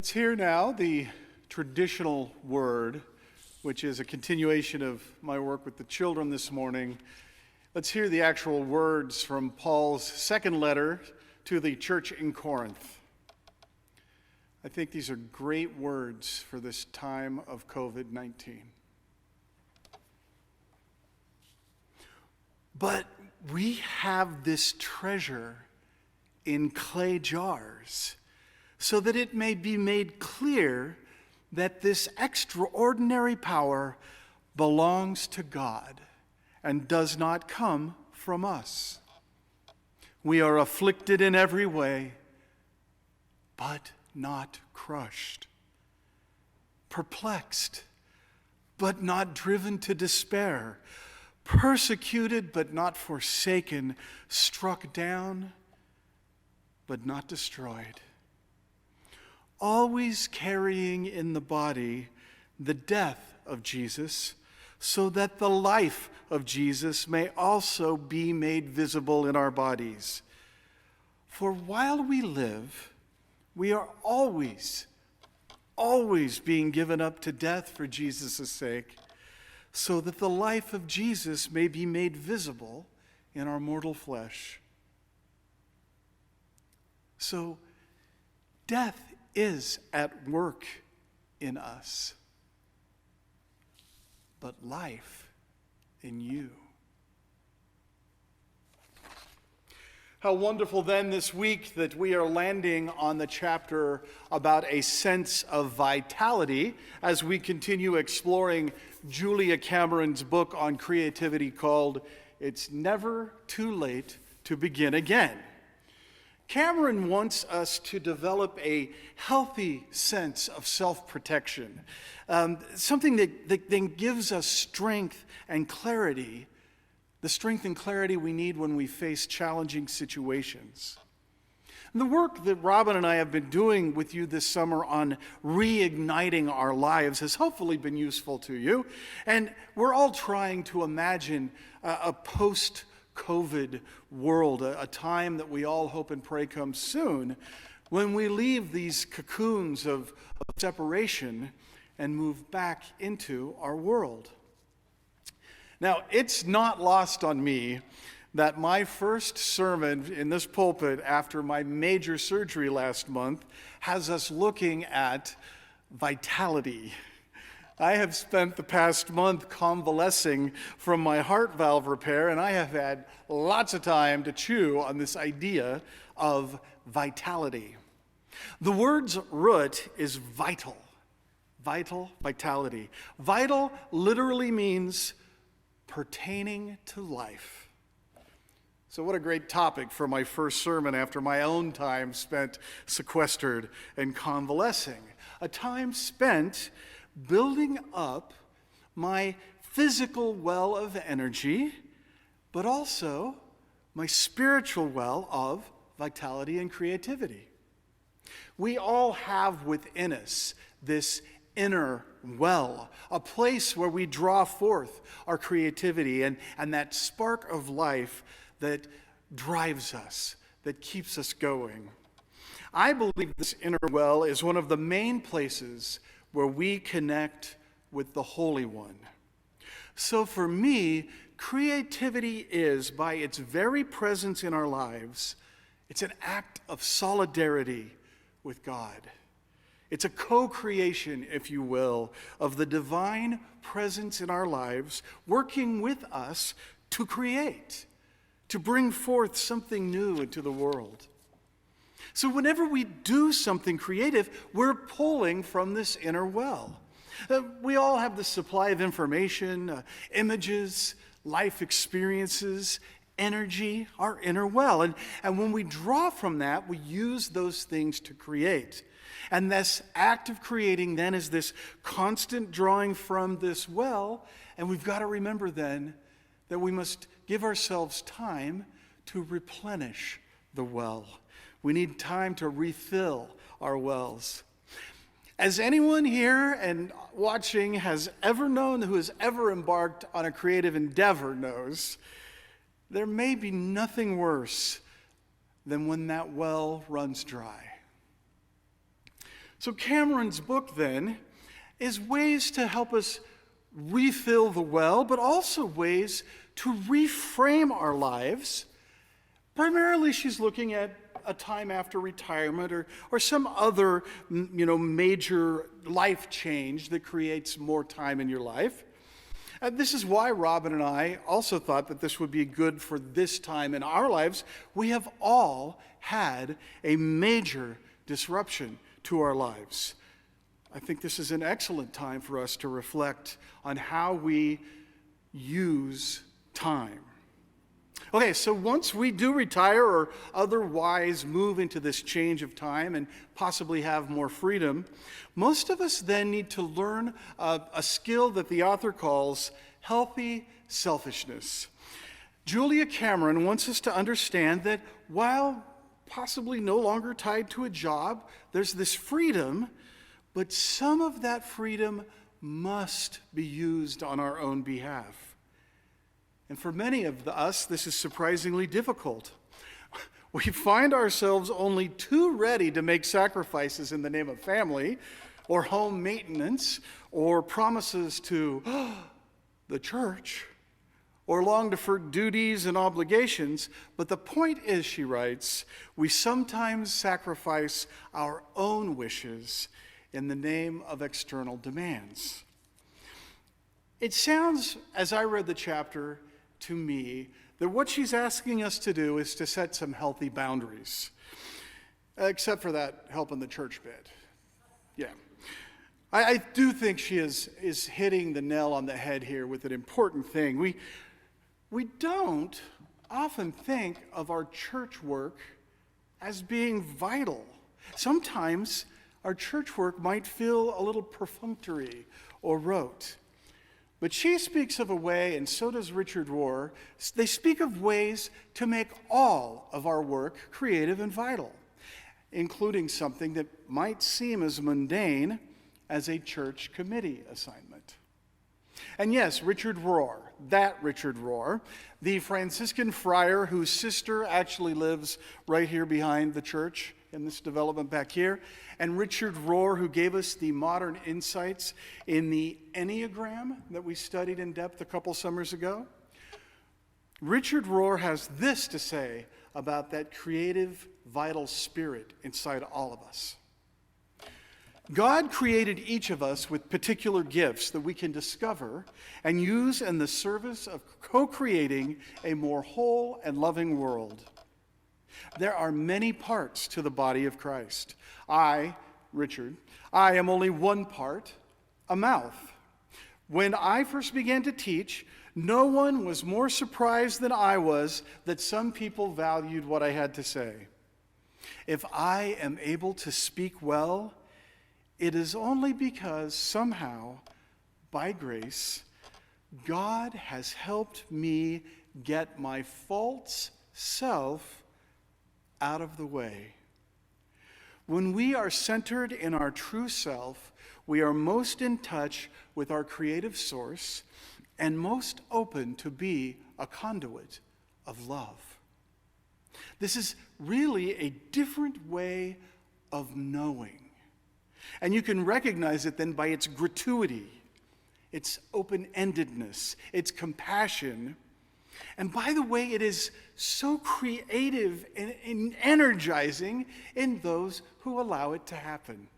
Let's hear now the traditional word, which is a continuation of my work with the children this morning. Let's hear the actual words from Paul's second letter to the church in Corinth. I think these are great words for this time of COVID-19. But we have this treasure in clay jars, so that it may be made clear that this extraordinary power belongs to God and does not come from us. We are afflicted in every way, but not crushed, perplexed, but not driven to despair, persecuted, but not forsaken, struck down, but not destroyed. Always carrying in the body the death of Jesus, so that the life of Jesus may also be made visible in our bodies. For while we live, we are always being given up to death for Jesus' sake, so that the life of Jesus may be made visible in our mortal flesh. So, death is at work in us, but life in you. How wonderful then this week that we are landing on the chapter about a sense of vitality as we continue exploring Julia Cameron's book on creativity called It's Never Too Late to Begin Again. Cameron wants us to develop a healthy sense of self-protection, something that then gives us strength and clarity, the strength and clarity we need when we face challenging situations. And the work that Robin and I have been doing with you this summer on reigniting our lives has hopefully been useful to you, and we're all trying to imagine a post-COVID world, a time that we all hope and pray comes soon, when we leave these cocoons of separation and move back into our world. Now, it's not lost on me that my first sermon in this pulpit after my major surgery last month has us looking at vitality. I have spent the past month convalescing from my heart valve repair, and I have had lots of time to chew on this idea of vitality. The word's root is vital. Vitality. Vital literally means pertaining to life. So what a great topic for my first sermon after my own time spent sequestered and convalescing. A time spent building up my physical well of energy, but also my spiritual well of vitality and creativity. We all have within us this inner well, a place where we draw forth our creativity and that spark of life that drives us, that keeps us going. I believe this inner well is one of the main places where we connect with the Holy One. So for me, creativity is, by its very presence in our lives, it's an act of solidarity with God. It's a co-creation, if you will, of the divine presence in our lives, working with us to create, to bring forth something new into the world. So whenever we do something creative, we're pulling from this inner well. We all have the supply of information, images, life experiences, energy, our inner well. And when we draw from that, we use those things to create. And this act of creating then is this constant drawing from this well. And we've got to remember then that we must give ourselves time to replenish the well. We need time to refill our wells. As anyone here and watching has ever known, who has ever embarked on a creative endeavor knows, there may be nothing worse than when that well runs dry. So Cameron's book, then, is ways to help us refill the well, but also ways to reframe our lives. Primarily, she's looking at a time after retirement or some other, major life change that creates more time in your life. This is why Robin and I also thought that this would be good for this time in our lives. We have all had a major disruption to our lives. I think this is an excellent time for us to reflect on how we use time. Okay, so once we do retire or otherwise move into this change of time and possibly have more freedom, most of us then need to learn a skill that the author calls healthy selfishness. Julia Cameron wants us to understand that while possibly no longer tied to a job, there's this freedom, but some of that freedom must be used on our own behalf. And for many of us, this is surprisingly difficult. We find ourselves only too ready to make sacrifices in the name of family or home maintenance or promises to the church or long-deferred duties and obligations. But the point is, she writes, we sometimes sacrifice our own wishes in the name of external demands. It sounds, as I read the chapter, to me that what she's asking us to do is to set some healthy boundaries, except for that help in the church bit. Yeah. I do think she is hitting the nail on the head here with an important thing. We don't often think of our church work as being vital. Sometimes our church work might feel a little perfunctory or rote. But she speaks of a way, and so does Richard Rohr, they speak of ways to make all of our work creative and vital, including something that might seem as mundane as a church committee assignment. And yes, Richard Rohr, the Franciscan friar whose sister actually lives right here behind the church in this development back here, and Richard Rohr, who gave us the modern insights in the Enneagram that we studied in depth a couple summers ago. Richard Rohr has this to say about that creative, vital spirit inside all of us. God created each of us with particular gifts that we can discover and use in the service of co-creating a more whole and loving world. There are many parts to the body of Christ. Richard, I am only one part, a mouth. When I first began to teach, no one was more surprised than I was that some people valued what I had to say. If I am able to speak well, it is only because somehow, by grace, God has helped me get my false self out of the way. When we are centered in our true self, we are most in touch with our creative source and most open to be a conduit of love. This is really a different way of knowing. And you can recognize it then by its gratuity, its open-endedness, its compassion. And by the way, it is so creative and energizing in those who allow it to happen.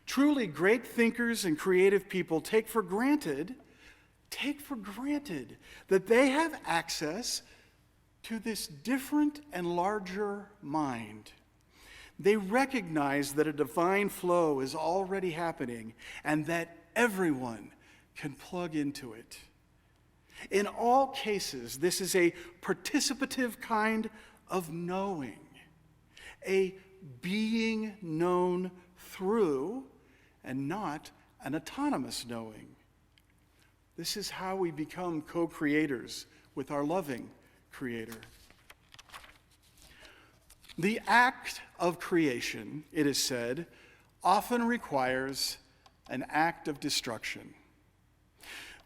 Truly great thinkers and creative people take for granted that they have access to this different and larger mind. They recognize that a divine flow is already happening and that everyone can plug into it. In all cases, this is a participative kind of knowing, a being known through and not an autonomous knowing. This is how we become co-creators with our loving Creator. The act of creation, it is said, often requires an act of destruction.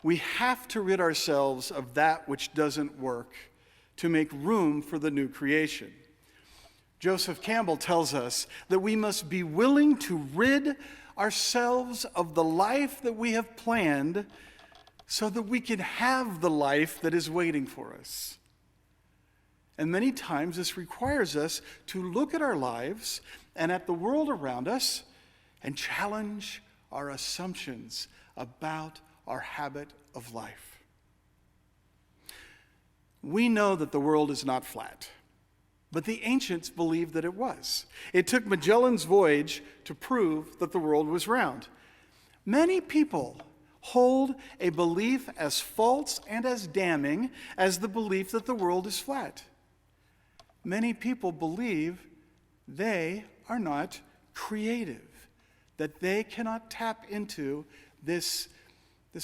We have to rid ourselves of that which doesn't work to make room for the new creation. Joseph Campbell tells us that we must be willing to rid ourselves of the life that we have planned so that we can have the life that is waiting for us. And many times this requires us to look at our lives and at the world around us and challenge our assumptions about our habit of life. We know that the world is not flat, but the ancients believed that it was. It took Magellan's voyage to prove that the world was round. Many people hold a belief as false and as damning as the belief that the world is flat. Many people believe they are not creative, that they cannot tap into this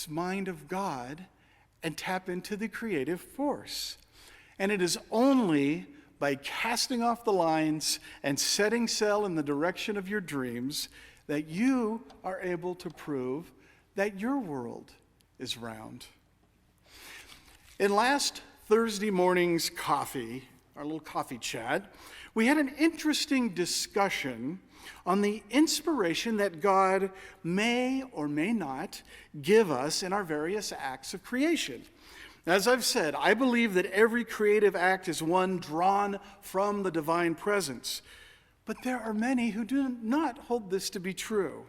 mind of God and tap into the creative force. And it is only by casting off the lines and setting sail in the direction of your dreams that you are able to prove that your world is round. In last Thursday morning's coffee, our little coffee chat, we had an interesting discussion on the inspiration that God may or may not give us in our various acts of creation. As I've said, I believe that every creative act is one drawn from the divine presence. But there are many who do not hold this to be true.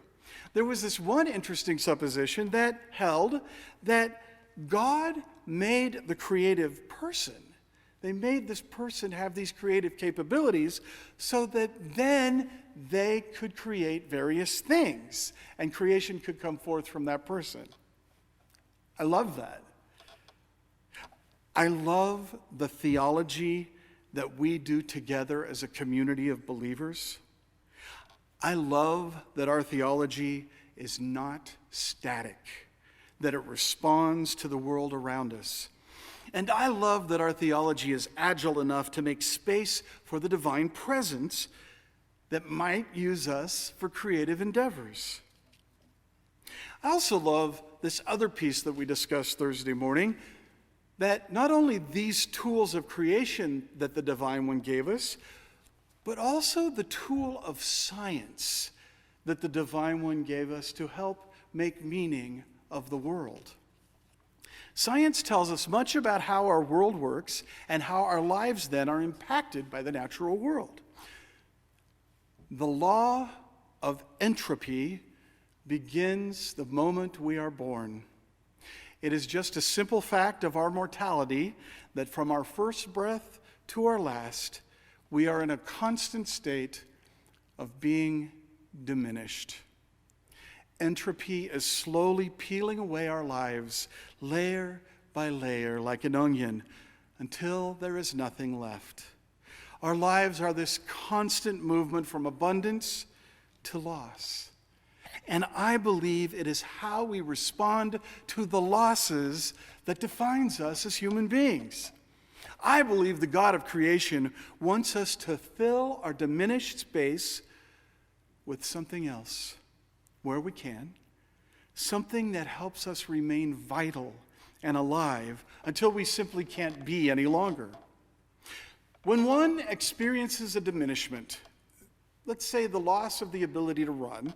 There was this one interesting supposition that held that God made the creative person. They made this person have these creative capabilities so that then they could create various things and creation could come forth from that person. I love that. I love the theology that we do together as a community of believers. I love that our theology is not static, that it responds to the world around us. And I love that our theology is agile enough to make space for the divine presence that might use us for creative endeavors. I also love this other piece that we discussed Thursday morning, that not only these tools of creation that the divine one gave us, but also the tool of science that the divine one gave us to help make meaning of the world. Science tells us much about how our world works and how our lives then are impacted by the natural world. The law of entropy begins the moment we are born. It is just a simple fact of our mortality that from our first breath to our last, we are in a constant state of being diminished. Entropy is slowly peeling away our lives, layer by layer, like an onion, until there is nothing left. Our lives are this constant movement from abundance to loss. And I believe it is how we respond to the losses that defines us as human beings. I believe the God of creation wants us to fill our diminished space with something else, where we can, something that helps us remain vital and alive until we simply can't be any longer. When one experiences a diminishment, let's say the loss of the ability to run,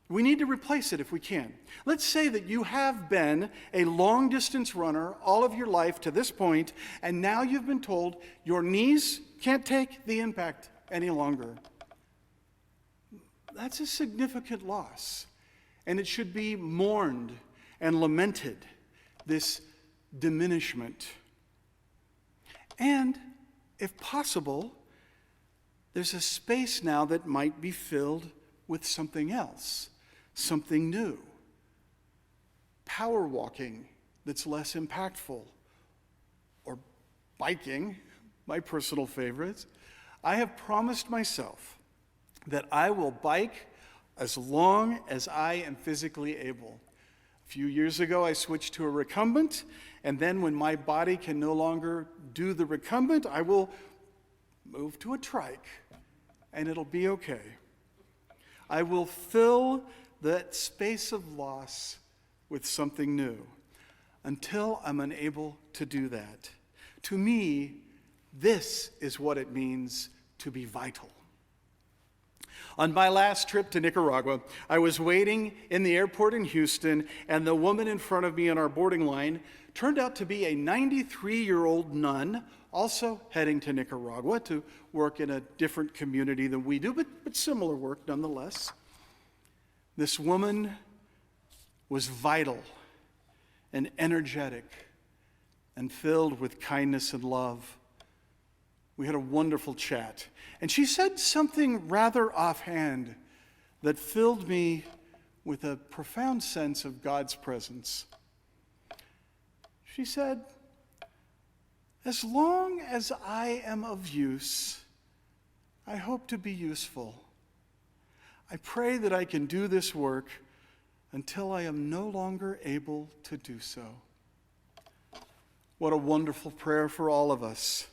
we need to replace it if we can. Let's say that you have been a long-distance runner all of your life to this point, and now you've been told your knees can't take the impact any longer. That's a significant loss, and it should be mourned and lamented, this diminishment. And, if possible, there's a space now that might be filled with something else, something new. Power walking that's less impactful, or biking, my personal favorites. I have promised myself that I will bike as long as I am physically able. A few years ago, I switched to a recumbent, and then when my body can no longer do the recumbent, I will move to a trike, and it'll be okay. I will fill that space of loss with something new until I'm unable to do that. To me, this is what it means to be vital. On my last trip to Nicaragua, I was waiting in the airport in Houston, and the woman in front of me on our boarding line turned out to be a 93-year-old nun, also heading to Nicaragua to work in a different community than we do, but similar work nonetheless. This woman was vital and energetic and filled with kindness and love. We had a wonderful chat. And she said something rather offhand that filled me with a profound sense of God's presence. She said, "As long as I am of use, I hope to be useful. I pray that I can do this work until I am no longer able to do so." What a wonderful prayer for all of us.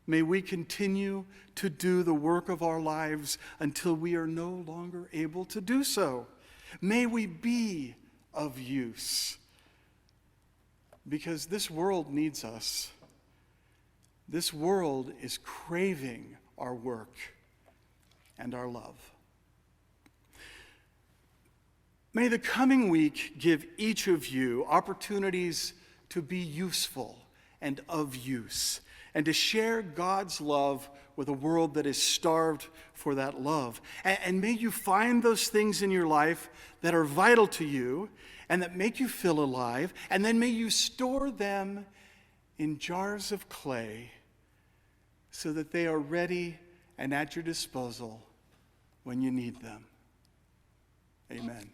May we continue to do the work of our lives until we are no longer able to do so. May we be of use, because this world needs us. This world is craving our work and our love. May the coming week give each of you opportunities to be useful and of use, and to share God's love with a world that is starved for that love. And may you find those things in your life that are vital to you and that make you feel alive, and then may you store them in jars of clay so that they are ready and at your disposal when you need them. Amen.